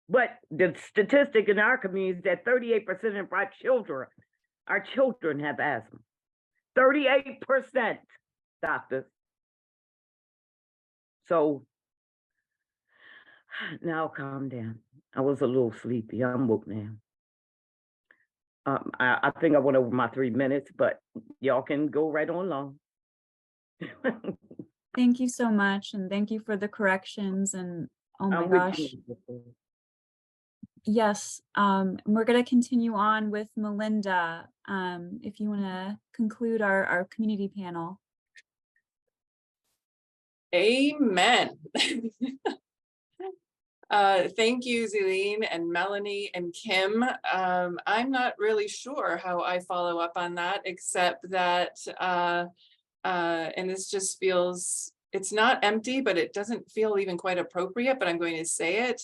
But the statistic in our community is that 38% of our children have asthma. 38%, doctors. So now calm down. I was a little sleepy. I'm woke now. I think I went over my 3 minutes, but y'all can go right on along. Thank you so much. And thank you for the corrections. And oh my I'm with gosh. you. Yes, we're going to continue on with Melinda. If you want to conclude our community panel. Amen. Thank you, Zelene and Melanie and Kim. I'm not really sure how I follow up on that, except that, and this just feels, it's not empty, but it doesn't feel even quite appropriate, but I'm going to say it.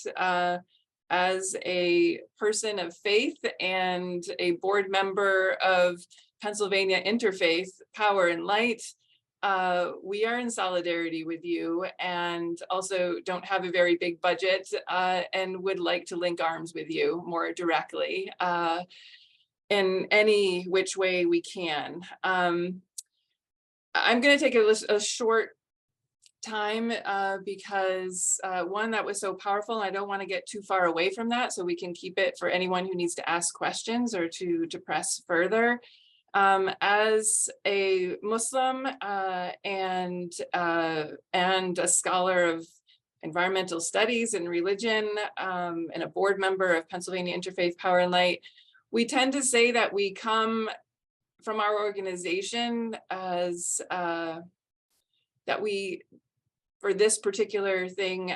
As a person of faith and a board member of Pennsylvania Interfaith Power and Light, we are in solidarity with you, and also don't have a very big budget, and would like to link arms with you more directly in any which way we can. I'm going to take a short time because one, that was so powerful, and I don't want to get too far away from that, so we can keep it for anyone who needs to ask questions or to press further. As a Muslim and a scholar of environmental studies and religion, and a board member of Pennsylvania Interfaith Power and Light, we tend to say that we come from our organization as that we, for this particular thing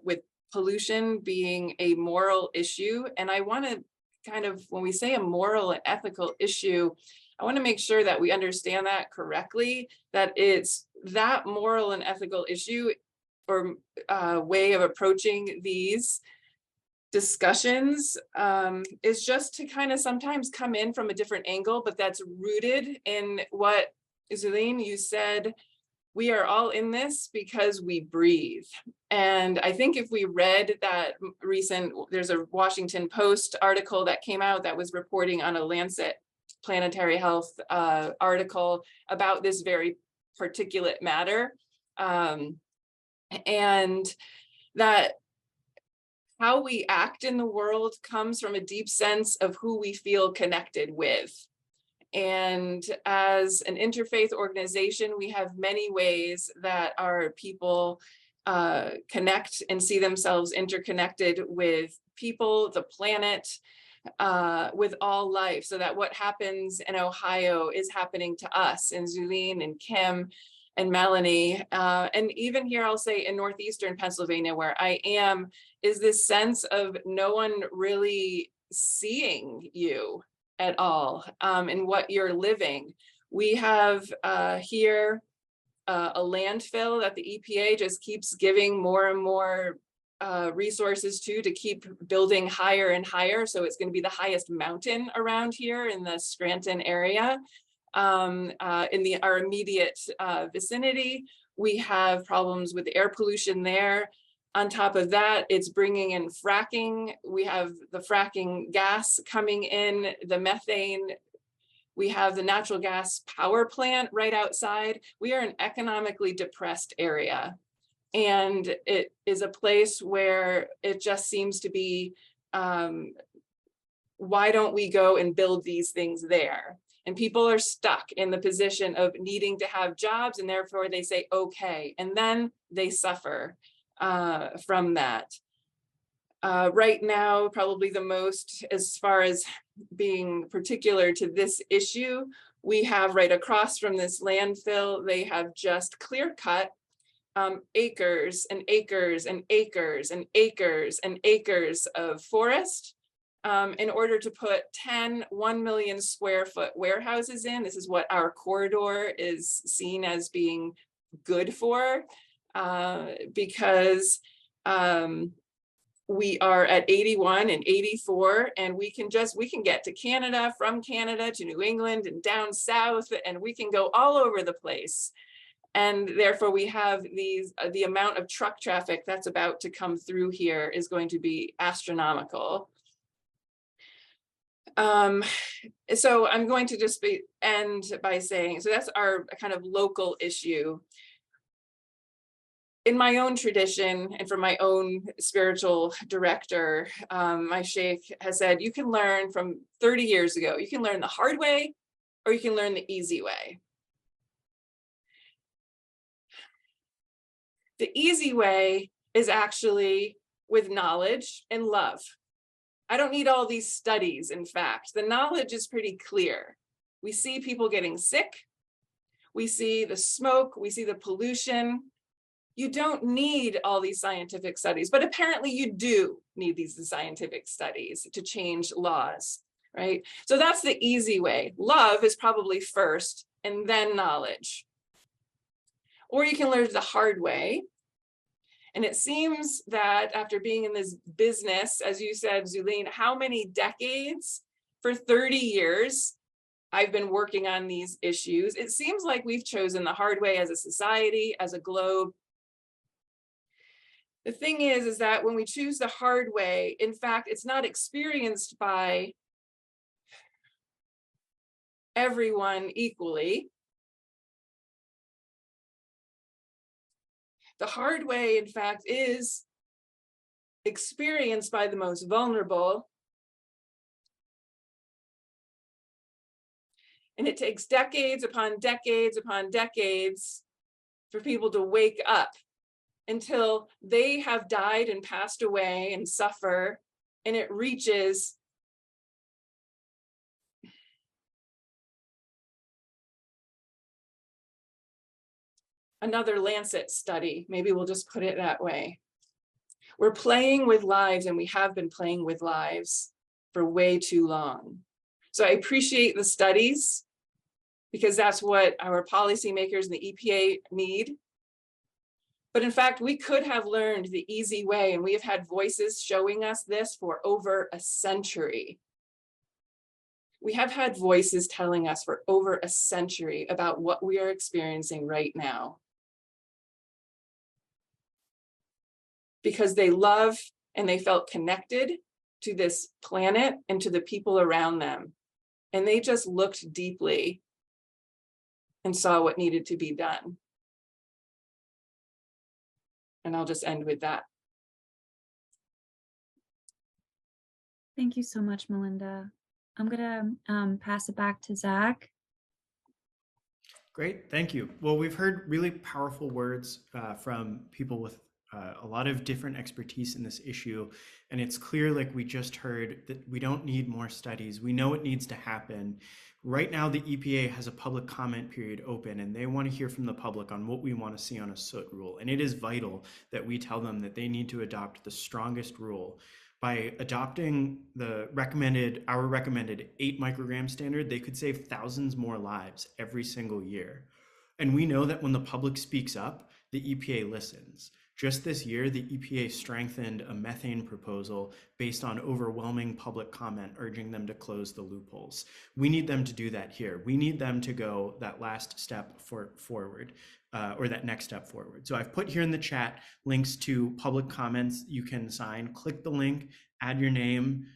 with pollution being a moral issue. And I want to kind of, when we say a moral and ethical issue, I want to make sure that we understand that correctly, that it's that moral and ethical issue or way of approaching these discussions is just to kind of sometimes come in from a different angle, but that's rooted in what, Zelene, you said, we are all in this because we breathe. And I think if we read that there's a Washington Post article that came out that was reporting on a Lancet Planetary Health article about this very particulate matter. And that how we act in the world comes from a deep sense of who we feel connected with. And as an interfaith organization, we have many ways that our people connect and see themselves interconnected with people, the planet, with all life, so that what happens in Ohio is happening to us, and Zelene and Kim and Melanie, and even here I'll say in northeastern Pennsylvania where I am, is this sense of no one really seeing you at all in what you're living. We have here a landfill that the EPA just keeps giving more and more resources to keep building higher and higher. So it's going to be the highest mountain around here in the Scranton area. In our immediate vicinity, we have problems with air pollution there. On top of that, it's bringing in fracking. We have the fracking gas coming in, the methane. We have the natural gas power plant right outside. We are an economically depressed area. And it is a place where it just seems to be, why don't we go and build these things there? And people are stuck in the position of needing to have jobs, and therefore they say, okay, and then they suffer from that. Right now, probably the most, as far as being particular to this issue, we have right across from this landfill, they have just clear cut acres and acres and acres and acres and acres of forest in order to put 10 1 million square foot warehouses in. This is what our corridor is seen as being good for, because we are at 81 and 84, and we can get to Canada, from Canada to New England and down south, and we can go all over the place. And therefore we have the amount of truck traffic that's about to come through here is going to be astronomical. So I'm going to just end by saying, so that's our kind of local issue. In my own tradition and from my own spiritual director, my sheikh has said, you can learn from 30 years ago, you can learn the hard way or you can learn the easy way. The easy way is actually with knowledge and love. I don't need all these studies. In fact, the knowledge is pretty clear. We see people getting sick. We see the smoke. We see the pollution. You don't need all these scientific studies, but apparently you do need these scientific studies to change laws, right? So that's the easy way. Love is probably first and then knowledge. Or you can learn the hard way. And it seems that after being in this business, as you said, Zulene, how many decades? For 30 years, I've been working on these issues. It seems like we've chosen the hard way as a society, as a globe. The thing is that when we choose the hard way, in fact, it's not experienced by everyone equally. The hard way, in fact, is experienced by the most vulnerable. And it takes decades upon decades upon decades for people to wake up until they have died and passed away and suffer, and it reaches another Lancet study. Maybe we'll just put it that way. We're playing with lives, and we have been playing with lives for way too long. So I appreciate the studies, because that's what our policymakers and the EPA need. But in fact, we could have learned the easy way, and we have had voices showing us this for over a century. We have had voices telling us for over a century about what we are experiencing right now. Because they love and they felt connected to this planet and to the people around them. And they just looked deeply and saw what needed to be done. And I'll just end with that. Thank you so much, Melinda. I'm gonna pass it back to Zach. Great, thank you. Well, we've heard really powerful words from people with a lot of different expertise in this issue. And it's clear, like we just heard, that we don't need more studies. We know it needs to happen. Right now, the EPA has a public comment period open, and they want to hear from the public on what we want to see on a soot rule. And it is vital that we tell them that they need to adopt the strongest rule. By adopting our recommended 8 microgram standard, they could save thousands more lives every single year. And we know that when the public speaks up, the EPA listens. Just this year, the EPA strengthened a methane proposal based on overwhelming public comment urging them to close the loopholes. We need them to do that here. We need them to go that last step forward, or that next step forward. So I've put here in the chat links to public comments you can sign. Click the link, add your name,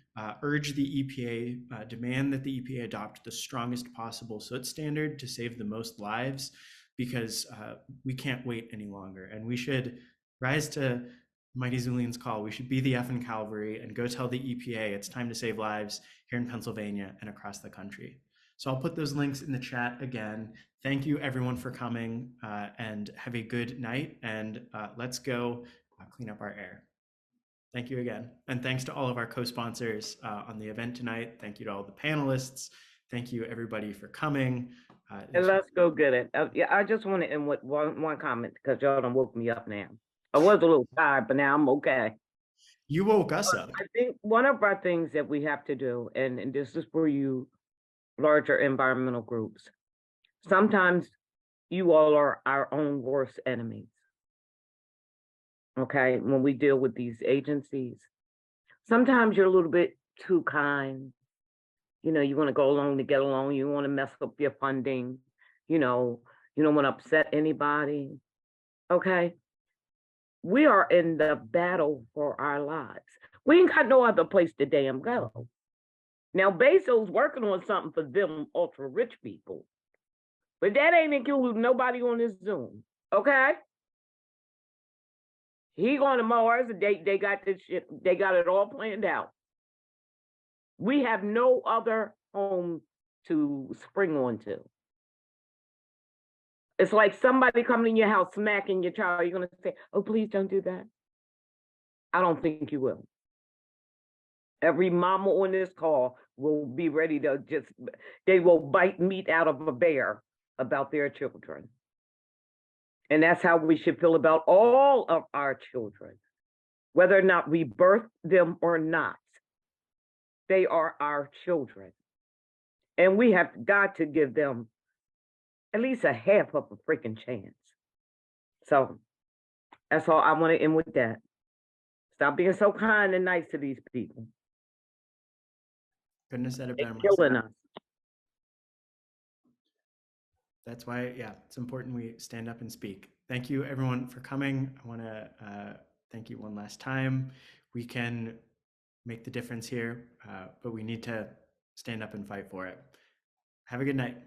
urge the EPA, demand that the EPA adopt the strongest possible soot standard to save the most lives, because we can't wait any longer. And we should rise to Mighty Zulene's call. We should be the effing cavalry and go tell the EPA it's time to save lives here in Pennsylvania and across the country. So I'll put those links in the chat again. Thank you everyone for coming, and have a good night, and let's go clean up our air. Thank you again. And thanks to all of our co-sponsors on the event tonight. Thank you to all the panelists. Thank you everybody for coming. And let's go get it. Yeah, I just want to end with one comment, because y'all done woke me up now. I was a little tired, but now I'm okay. You woke us up. I think one of our things that we have to do, and this is for you larger environmental groups, sometimes you all are our own worst enemies. Okay, when we deal with these agencies, sometimes you're a little bit too kind. You know, you want to go along to get along, you want to mess up your funding, you know, you don't want to upset anybody. Okay. We are in the battle for our lives. We ain't got no other place to damn go. Now, Bezos working on something for them ultra rich people, but that ain't including nobody on this Zoom. Okay. He going to Mars, they got this shit, they got it all planned out. We have no other home to spring onto. It's like somebody coming in your house smacking your child. You're going to say, oh, please don't do that. I don't think you will. Every mama on this call will be ready to they will bite meat out of a bear about their children. And that's how we should feel about all of our children, whether or not we birth them or not. They are our children. And we have got to give them at least a half of a freaking chance. So that's all I want to end with that. Stop being so kind and nice to these people. Couldn't have said it They're better killing myself. us. That's why, yeah, it's important we stand up and speak. Thank you, everyone, for coming. I want to thank you one last time. We can make the difference here, but we need to stand up and fight for it. Have a good night.